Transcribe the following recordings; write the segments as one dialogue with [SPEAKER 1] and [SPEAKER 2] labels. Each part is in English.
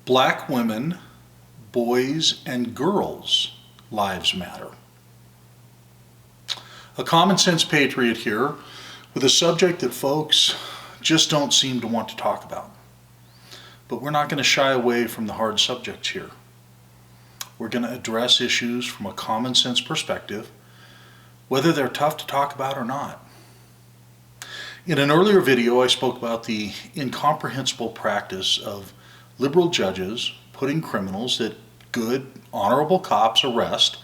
[SPEAKER 1] Black women, boys, and girls' lives matter. A common sense patriot here with a subject that folks just don't seem to want to talk about. But we're not going to shy away from the hard subjects here. We're going to address issues from a common sense perspective, whether they're tough to talk about or not. In an earlier video, I spoke about the incomprehensible practice of liberal judges putting criminals that good, honorable cops arrest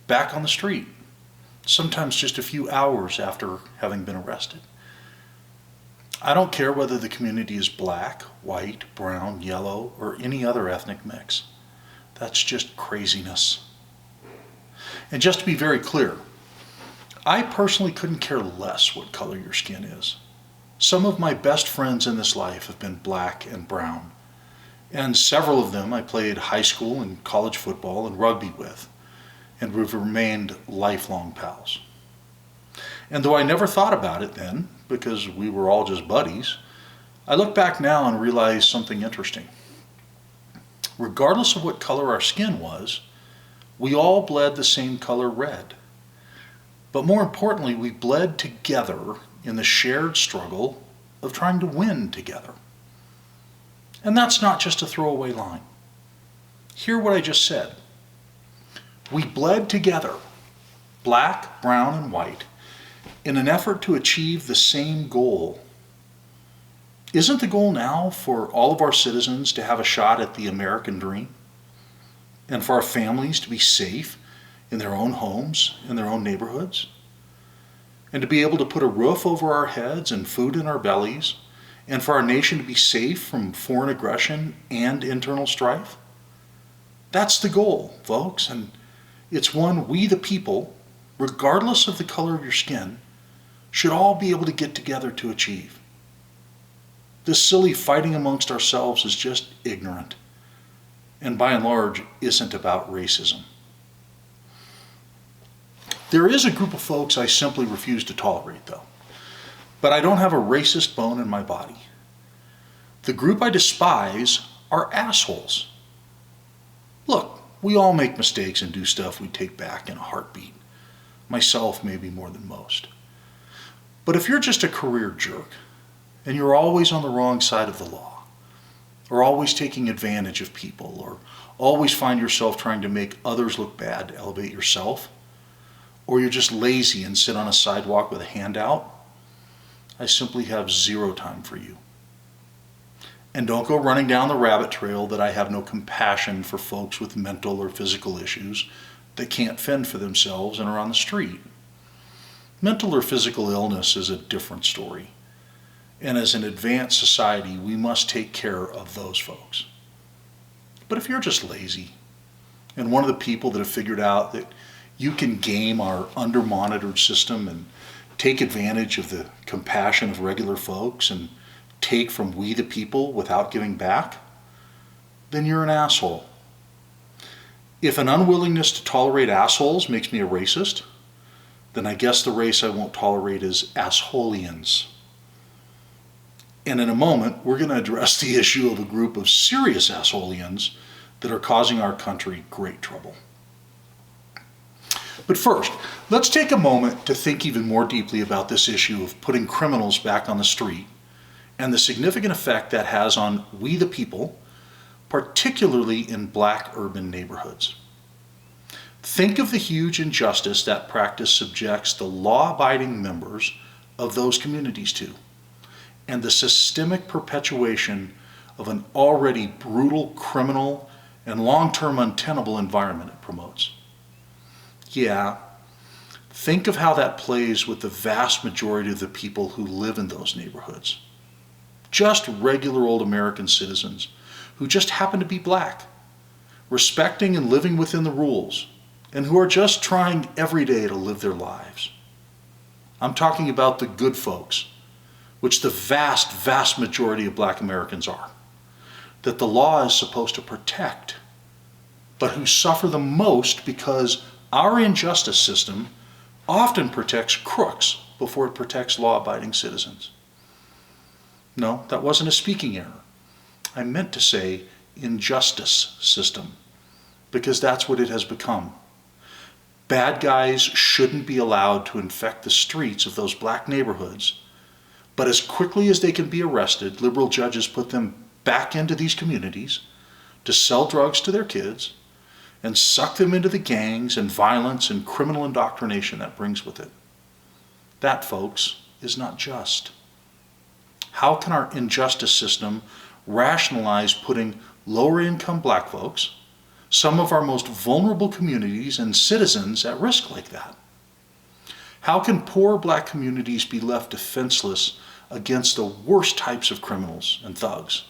[SPEAKER 1] back on the street, sometimes just a few hours after having been arrested. I don't care whether the community is black, white, brown, yellow, or any other ethnic mix. That's just craziness. And just to be very clear, I personally couldn't care less what color your skin is. Some of my best friends in this life have been black and brown, and several of them I played high school and college football and rugby with, and we've remained lifelong pals. And though I never thought about it then, because we were all just buddies, I look back now and realize something interesting. Regardless of what color our skin was, we all bled the same color red. But more importantly, we bled together in the shared struggle of trying to win together. And that's not just a throwaway line. Hear what I just said. We bled together, black, brown, and white, in an effort to achieve the same goal. Isn't the goal now for all of our citizens to have a shot at the American dream? And for our families to be safe in their own homes, in their own neighborhoods? And to be able to put a roof over our heads and food in our bellies? And for our nation to be safe from foreign aggression and internal strife? That's the goal, folks, and it's one we the people, regardless of the color of your skin, should all be able to get together to achieve. This silly fighting amongst ourselves is just ignorant, and by and large isn't about racism. There is a group of folks I simply refuse to tolerate, though. But I don't have a racist bone in my body. The group I despise are assholes. Look, we all make mistakes and do stuff we take back in a heartbeat. Myself maybe more than most. But if you're just a career jerk, and you're always on the wrong side of the law, or always taking advantage of people, or always find yourself trying to make others look bad to elevate yourself, or you're just lazy and sit on a sidewalk with a handout, I simply have zero time for you. And don't go running down the rabbit trail that I have no compassion for folks with mental or physical issues that can't fend for themselves and are on the street. Mental or physical illness is a different story. And as an advanced society, we must take care of those folks. But if you're just lazy, and one of the people that have figured out that you can game our under-monitored system and take advantage of the compassion of regular folks and take from we the people without giving back, then you're an asshole. If an unwillingness to tolerate assholes makes me a racist, then I guess the race I won't tolerate is assholians. And in a moment, we're going to address the issue of a group of serious assholians that are causing our country great trouble. But first, let's take a moment to think even more deeply about this issue of putting criminals back on the street and the significant effect that has on we the people, particularly in black urban neighborhoods. Think of the huge injustice that practice subjects the law-abiding members of those communities to, and the systemic perpetuation of an already brutal, criminal, and long-term untenable environment it promotes. Yeah, think of how that plays with the vast majority of the people who live in those neighborhoods. Just regular old American citizens who just happen to be black, respecting and living within the rules, and who are just trying every day to live their lives. I'm talking about the good folks, which the vast, vast majority of black Americans are, that the law is supposed to protect, but who suffer the most because our injustice system often protects crooks before it protects law-abiding citizens. No, that wasn't a speaking error. I meant to say injustice system, because that's what it has become. Bad guys shouldn't be allowed to infect the streets of those black neighborhoods, but as quickly as they can be arrested, liberal judges put them back into these communities to sell drugs to their kids and suck them into the gangs and violence and criminal indoctrination that brings with it. That, folks, is not just. How can our injustice system rationalize putting lower income black folks, some of our most vulnerable communities and citizens, at risk like that? How can poor black communities be left defenseless against the worst types of criminals and thugs,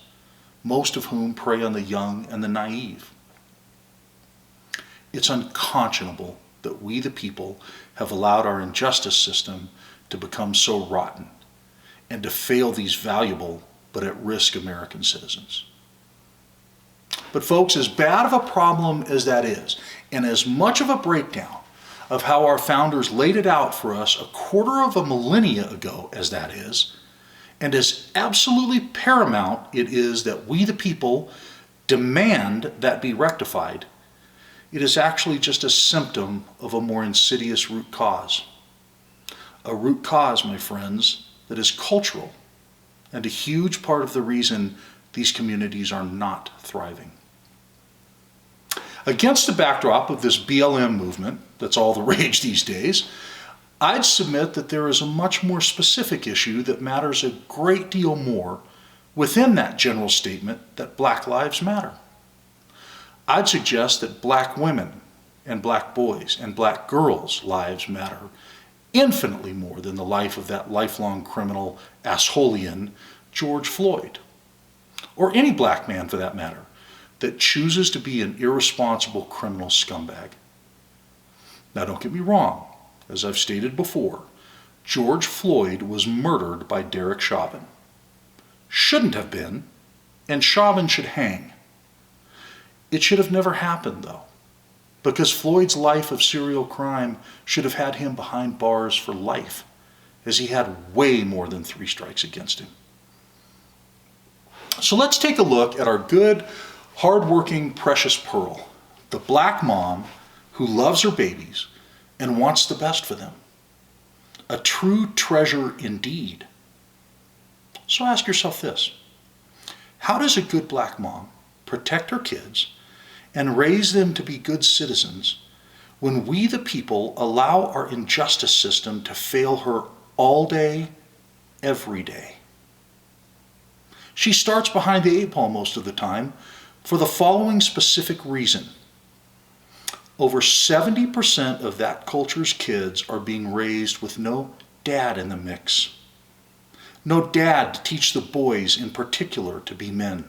[SPEAKER 1] most of whom prey on the young and the naive? It's unconscionable that we, the people, have allowed our injustice system to become so rotten and to fail these valuable but at risk American citizens. But folks, as bad of a problem as that is, and as much of a breakdown of how our founders laid it out for us a quarter of a millennia ago as that is, and as absolutely paramount it is that we the people demand that be rectified, it is actually just a symptom of a more insidious root cause. A root cause, my friends, that is cultural, and a huge part of the reason these communities are not thriving. Against the backdrop of this BLM movement, that's all the rage these days, I'd submit that there is a much more specific issue that matters a great deal more within that general statement that Black lives matter. I'd suggest that black women and black boys and black girls' lives matter infinitely more than the life of that lifelong criminal assholean George Floyd, or any black man for that matter, that chooses to be an irresponsible criminal scumbag. Now don't get me wrong, as I've stated before, George Floyd was murdered by Derek Chauvin. Shouldn't have been, and Chauvin should hang. It should have never happened though, because Floyd's life of serial crime should have had him behind bars for life, as he had way more than 3 strikes against him. So let's take a look at our good, hardworking, precious pearl, the black mom who loves her babies and wants the best for them. A true treasure indeed. So ask yourself this: how does a good black mom protect her kids and raise them to be good citizens when we the people allow our injustice system to fail her all day, every day? She starts behind the 8 ball most of the time for the following specific reason. Over 70% of that culture's kids are being raised with no dad in the mix. No dad to teach the boys in particular to be men.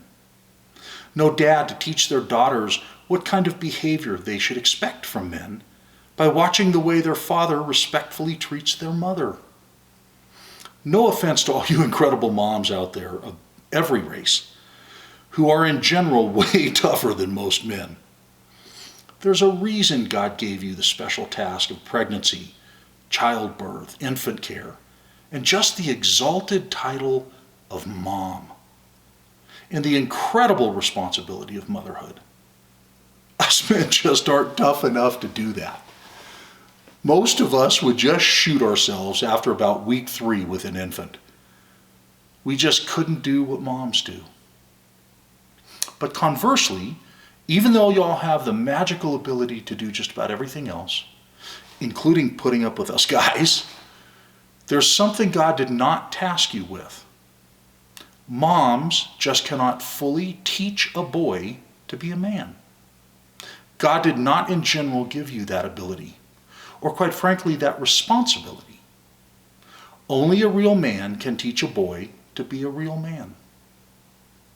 [SPEAKER 1] No dad to teach their daughters what kind of behavior they should expect from men by watching the way their father respectfully treats their mother. No offense to all you incredible moms out there of every race, who are in general way tougher than most men. There's a reason God gave you the special task of pregnancy, childbirth, infant care, and just the exalted title of mom, and the incredible responsibility of motherhood. Us men just aren't tough enough to do that. Most of us would just shoot ourselves after about week 3 with an infant. We just couldn't do what moms do. But conversely, even though y'all have the magical ability to do just about everything else, including putting up with us guys, there's something God did not task you with. Moms just cannot fully teach a boy to be a man. God did not in general give you that ability, or quite frankly, that responsibility. Only a real man can teach a boy to be a real man.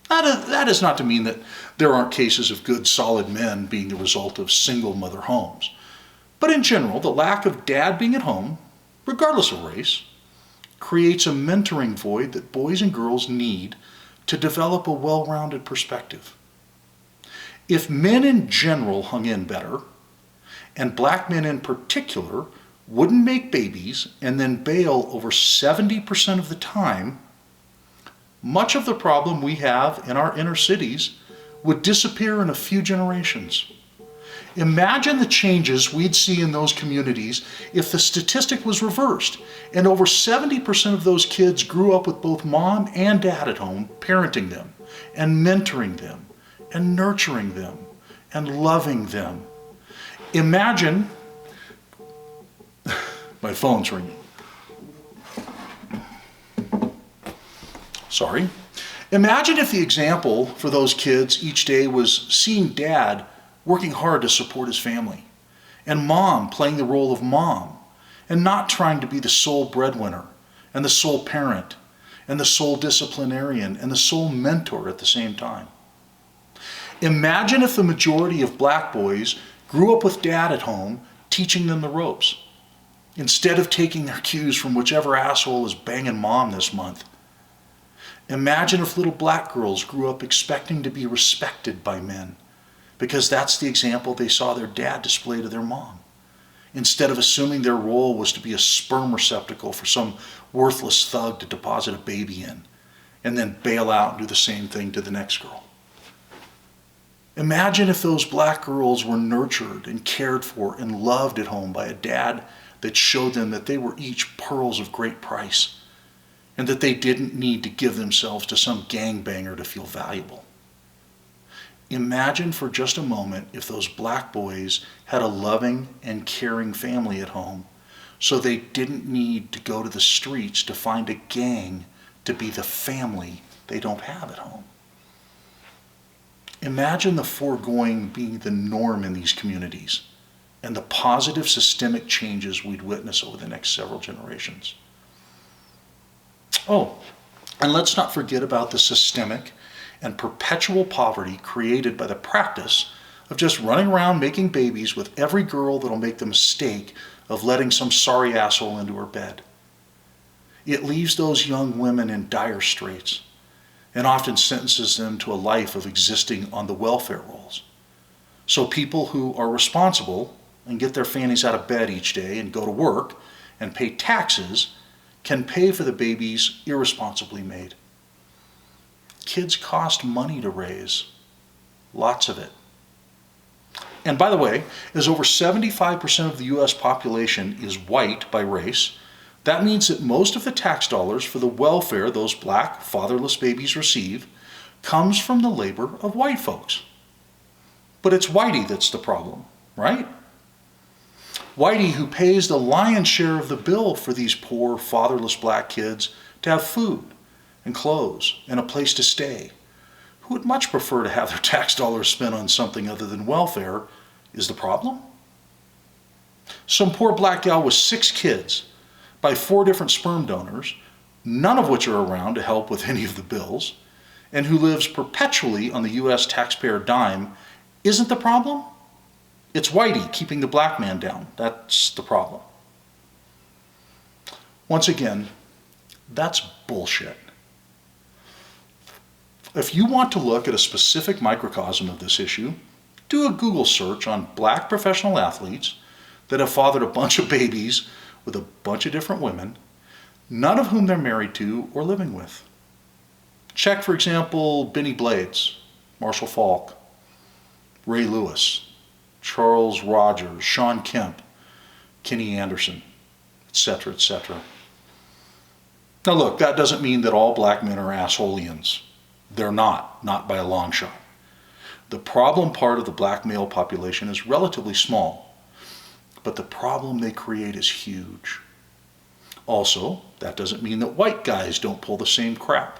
[SPEAKER 1] That is not to mean that there aren't cases of good, solid men being the result of single mother homes. But in general, the lack of dad being at home, regardless of race, creates a mentoring void that boys and girls need to develop a well-rounded perspective. If men in general hung in better, and black men in particular wouldn't make babies and then bail over 70% of the time, much of the problem we have in our inner cities would disappear in a few generations. Imagine the changes we'd see in those communities if the statistic was reversed and over 70% of those kids grew up with both mom and dad at home, parenting them and mentoring them and nurturing them and loving them. Imagine, my phone's ringing. Sorry. Imagine if the example for those kids each day was seeing dad working hard to support his family, and mom playing the role of mom, and not trying to be the sole breadwinner, and the sole parent, and the sole disciplinarian, and the sole mentor at the same time. Imagine if the majority of black boys grew up with dad at home teaching them the ropes, instead of taking their cues from whichever asshole is banging mom this month. Imagine if little black girls grew up expecting to be respected by men, because that's the example they saw their dad display to their mom, instead of assuming their role was to be a sperm receptacle for some worthless thug to deposit a baby in, and then bail out and do the same thing to the next girl. Imagine if those black girls were nurtured and cared for and loved at home by a dad that showed them that they were each pearls of great price, and that they didn't need to give themselves to some gangbanger to feel valuable. Imagine for just a moment if those black boys had a loving and caring family at home, so they didn't need to go to the streets to find a gang to be the family they don't have at home. Imagine the foregoing being the norm in these communities and the positive systemic changes we'd witness over the next several generations. Oh, and let's not forget about the systemic and perpetual poverty created by the practice of just running around making babies with every girl that'll make the mistake of letting some sorry asshole into her bed. It leaves those young women in dire straits and often sentences them to a life of existing on the welfare rolls. So people who are responsible and get their fannies out of bed each day and go to work and pay taxes can pay for the babies irresponsibly made. Kids cost money to raise, lots of it. And by the way, as over 75% of the US population is white by race, that means that most of the tax dollars for the welfare those black fatherless babies receive comes from the labor of white folks. But it's Whitey that's the problem, right? Whitey, who pays the lion's share of the bill for these poor fatherless black kids to have food and clothes and a place to stay, who would much prefer to have their tax dollars spent on something other than welfare, is the problem. Some poor black gal with 6 kids by 4 different sperm donors, none of which are around to help with any of the bills, and who lives perpetually on the US taxpayer dime, isn't the problem. It's Whitey keeping the black man down. That's the problem. Once again, that's bullshit. If you want to look at a specific microcosm of this issue, do a Google search on black professional athletes that have fathered a bunch of babies with a bunch of different women, none of whom they're married to or living with. Check, for example, Benny Blades, Marshall Falk, Ray Lewis, Charles Rogers, Sean Kemp, Kenny Anderson, etc., etc. Now look, that doesn't mean that all black men are assholeians. They're not by a long shot. The problem part of the black male population is relatively small, but the problem they create is huge. Also, that doesn't mean that white guys don't pull the same crap,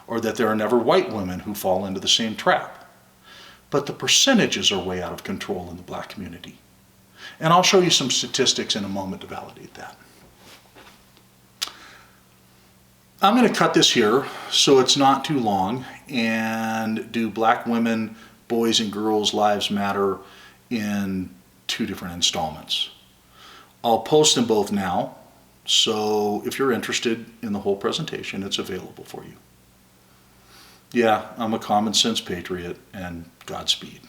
[SPEAKER 1] or that there are never white women who fall into the same trap. But the percentages are way out of control in the black community. And I'll show you some statistics in a moment to validate that. I'm going to cut this here so it's not too long and do black women, boys and girls lives matter in 2 different installments. I'll post them both now, so if you're interested in the whole presentation, it's available for you. Yeah, I'm a common sense patriot, and Godspeed.